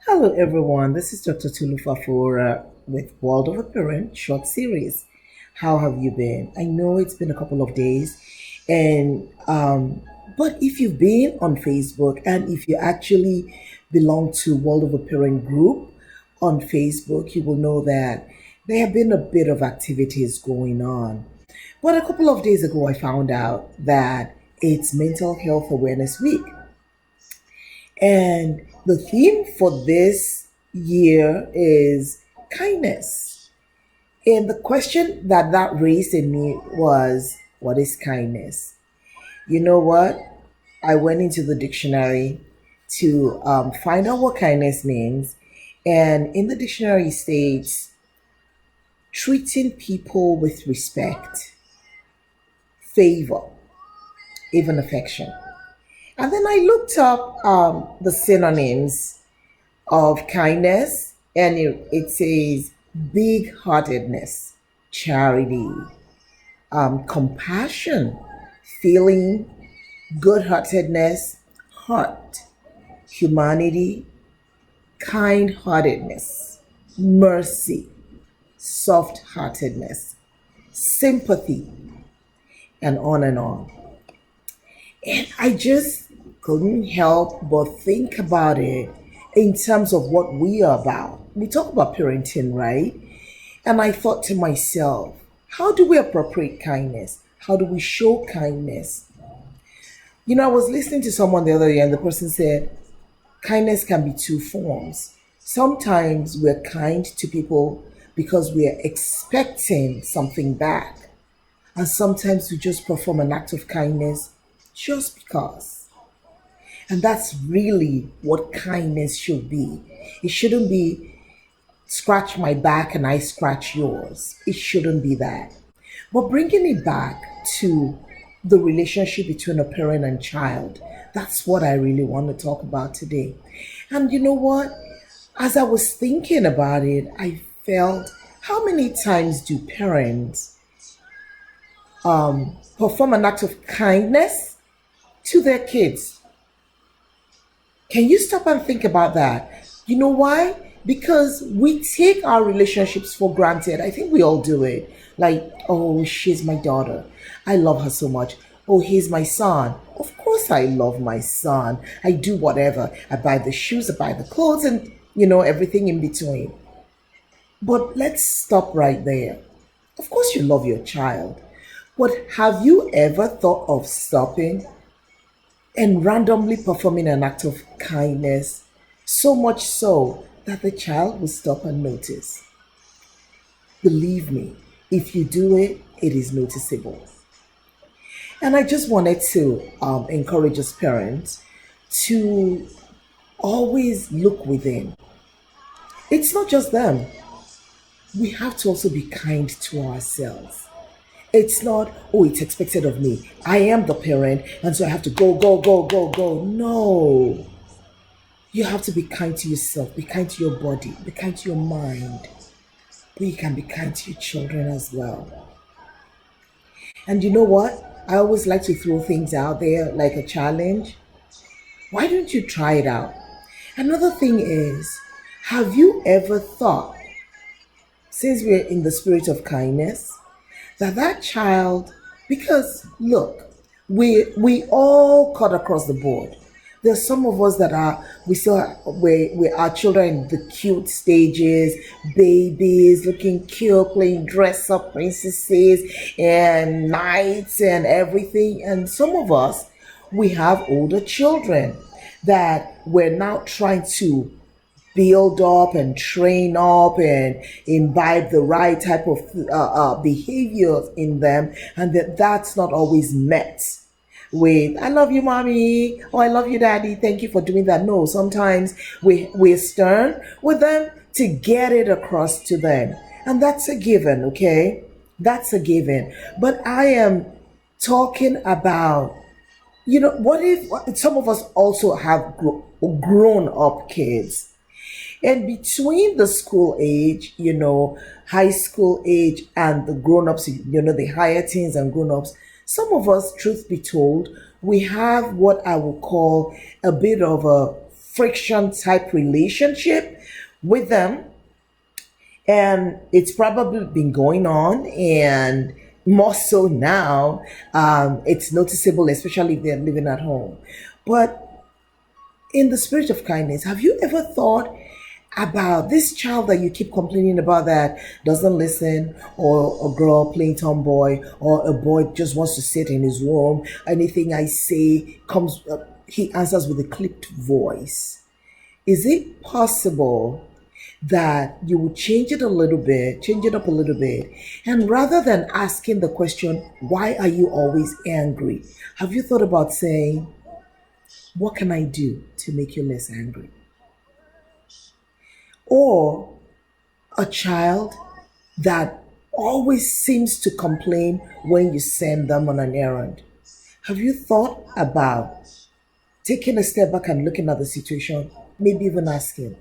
Hello, everyone. This is Dr. Tulufa for with World of a Parent short series. How have you been? I know it's been a couple of days, and but if you've been on Facebook and if you actually belong to World of a Parent group on Facebook, you will know that there have been a bit of activities going on. But a couple of days ago, I found out that it's Mental Health Awareness Week. And the theme for this year is kindness. And the question that raised in me was, what is kindness? You know what? I went into the dictionary to find out what kindness means. And in the dictionary it states treating people with respect, favor, even affection. And then I looked up the synonyms of kindness, and it says big heartedness, charity, compassion, feeling, good heartedness, heart, humanity, kind heartedness, mercy, soft heartedness, sympathy, and on and on. And I just couldn't help but think about it in terms of what we are about. We talk about parenting, right? And I thought to myself, how do we appropriate kindness? How do we show kindness? I was listening to someone the other day, and the person said, kindness can be two forms. Sometimes we're kind to people because we're expecting something back. And sometimes we just perform an act of kindness just because. And that's really what kindness should be. It shouldn't be scratch my back and I scratch yours. It shouldn't be that. But bringing it back to the relationship between a parent and child, that's what I really want to talk about today. And you know what? As I was thinking about it, I felt how many times do parents perform an act of kindness to their kids? Can you stop and think about that? You know why? Because we take our relationships for granted. I think we all do it. Like, oh, she's my daughter. I love her so much. Oh, he's my son. Of course, I love my son. I do whatever. I buy the shoes, I buy the clothes, and everything in between. But let's stop right there. Of course, you love your child. But have you ever thought of stopping and randomly performing an act of kindness, so much so that the child will stop and notice? Believe me, if you do it, it is noticeable. And I just wanted to encourage us parents to always look within. It's not just them, we have to also be kind to ourselves. It's not, oh, it's expected of me. I am the parent, and so I have to go, go, go, go, go. No. You have to be kind to yourself, be kind to your body, be kind to your mind. But you can be kind to your children as well. And you know what? I always like to throw things out there like a challenge. Why don't you try it out? Another thing is, have you ever thought, since we're in the spirit of kindness, that child, because look, we all cut across the board. There's some of us that are we still we our children in the cute stages, babies looking cute, playing dress up princesses and knights and everything. And some of us, we have older children that we're now trying to build up and train up and imbibe the right type of behaviors in them, and that's not always met with "I love you, mommy," or "I love you, daddy, thank you for doing that." No, sometimes we're stern with them to get it across to them, and that's a given. Okay, that's a given. But I am talking about, what if some of us also have grown up kids, and between the school age, high school age, and the grown ups, the higher teens and grown ups, some of us, truth be told, we have what I would call a bit of a friction type relationship with them, and it's probably been going on, and more so now. It's noticeable, especially if they're living at home. But in the spirit of kindness, have you ever thought about this child that you keep complaining about that doesn't listen, or a girl playing tomboy, or a boy just wants to sit in his room? Anything I say comes, he answers with a clipped voice. Is it possible that you would change it a little bit, change it up a little bit, and rather than asking the question, why are you always angry? Have you thought about saying, what can I do to make you less angry? Or a child that always seems to complain when you send them on an errand. Have you thought about taking a step back and looking at the situation, maybe even asking,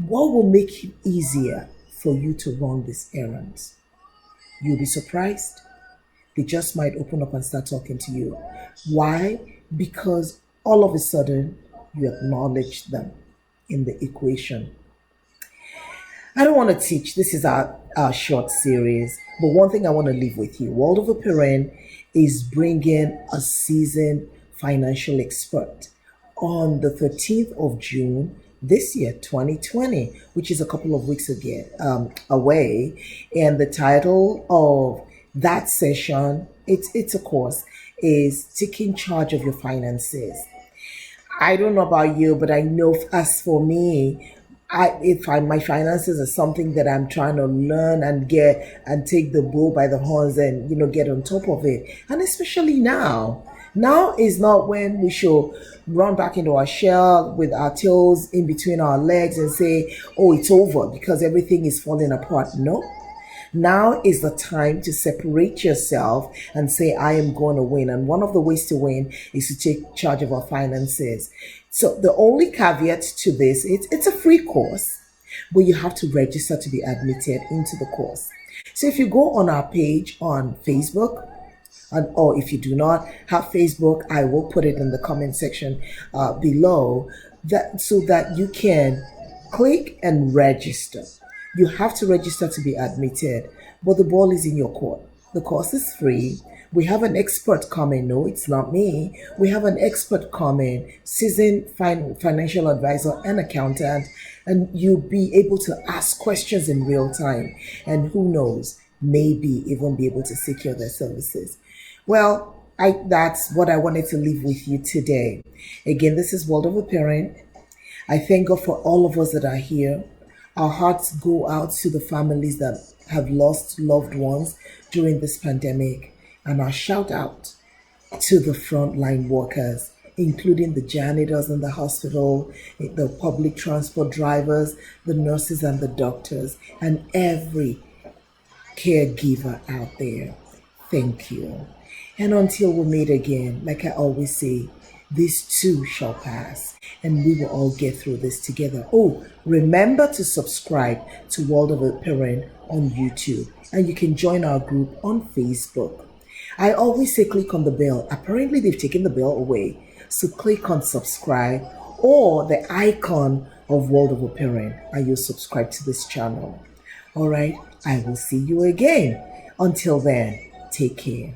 what will make it easier for you to run these errands? You'll be surprised. They just might open up and start talking to you. Why? Because all of a sudden you acknowledge them in the equation. I don't want to teach. This is our short series. But one thing I want to leave with you, World of a Parent is bringing a seasoned financial expert on the 13th of June this year, 2020, which is a couple of weeks away. And the title of that session, it's a course, is Taking Charge of Your Finances. I don't know about you, but I know as for me, my finances are something that I'm trying to learn and get and take the bull by the horns and get on top of it. And especially now. Now is not when we should run back into our shell with our tails in between our legs and say, oh, it's over because everything is falling apart. No. Now is the time to separate yourself and say, I am going to win. And one of the ways to win is to take charge of our finances. So the only caveat to this, it's a free course, but you have to register to be admitted into the course. So if you go on our page on Facebook, or if you do not have Facebook, I will put it in the comment section below, so that you can click and register. You have to register to be admitted, but the ball is in your court. The course is free. We have an expert coming. No, it's not me. We have an expert coming, seasoned financial advisor and accountant, and you'll be able to ask questions in real time. And who knows, maybe even be able to secure their services. Well, that's what I wanted to leave with you today. Again, this is World of a Parent. I thank God for all of us that are here. Our hearts go out to the families that have lost loved ones during this pandemic. And our shout out to the frontline workers, including the janitors in the hospital, the public transport drivers, the nurses and the doctors, and every caregiver out there. Thank you. And until we meet again, like I always say, this too shall pass, and we will all get through this together. Oh, remember to subscribe to World of a Parent on YouTube, and you can join our group on Facebook. I always say click on the bell. Apparently they've taken the bell away. So click on subscribe or the icon of World of a Parent, and you'll subscribe to this channel. All right, I will see you again. Until then, take care.